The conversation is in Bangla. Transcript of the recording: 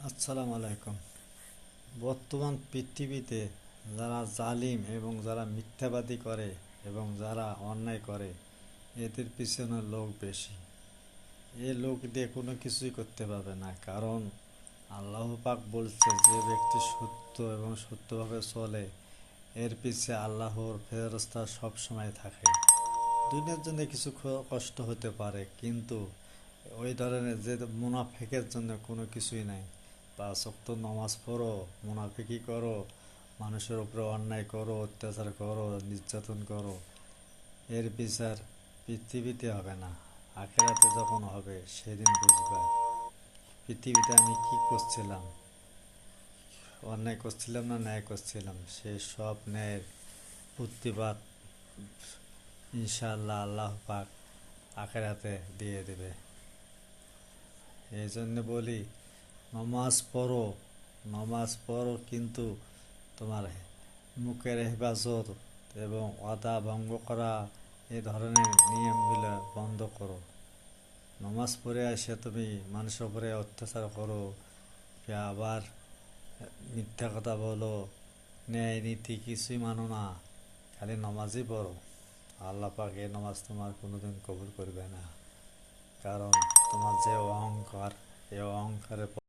আসসালামু আলাইকুম। বর্তমান পৃথিবীতে যারা জালিম এবং যারা মিথ্যাবাদী করে এবং যারা অন্যায় করে, এদের পিছনে লোক বেশি। এ লোক দিয়ে কোনো কিছুই করতে পারবে না, কারণ আল্লাহ পাক বলছে যে ব্যক্তি সত্য এবং সত্যভাবে চলে, এর পিছে আল্লাহর ফেরেশতা সব সময় থাকে। দুনিয়ার জন্য কিছু কষ্ট হতে পারে, কিন্তু ওই ধরনের যে মুনাফিকের জন্য কোনো কিছুই নাই। 5 ওয়াক্ত নামাজ পড়ো, মুনাফিকি করো, মানুষের উপরে অন্যায় করো, অত্যাচার করো, নির্যাতন করো, এর বিচার পৃথিবীতে হবে না, আখিরাতে যখন হবে সেদিন বুঝবা পৃথিবীতে আমি কি করছিলাম, অন্যায় করছিলাম না ন্যায় করছিলাম। সে সব ন্যায়ের প্রতিবাদ ইনশাআল্লাহ আল্লাহ পাক আখিরাতে দিয়ে দেবে। এই জন্য বলি, নমাজ পড়ো, নমাজ পড়ো, কিন্তু তোমার মুখের হেফাজত এবং ওয়াদা ভঙ্গ করা, এই ধরনের নিয়মগুলো বন্ধ করো। নমাজ পড়ে এসে তুমি মানুষের উপরে অত্যাচার করো, আবার মিথ্যা কথা বলো, ন্যায় নীতি কিছুই মানো না, খালি নমাজই পড়ো, আল্লাহ পাক এই নমাজ তোমার কোনোদিন কবুল করবে না। কারণ তোমার যে অহংকার, এই অহংকারের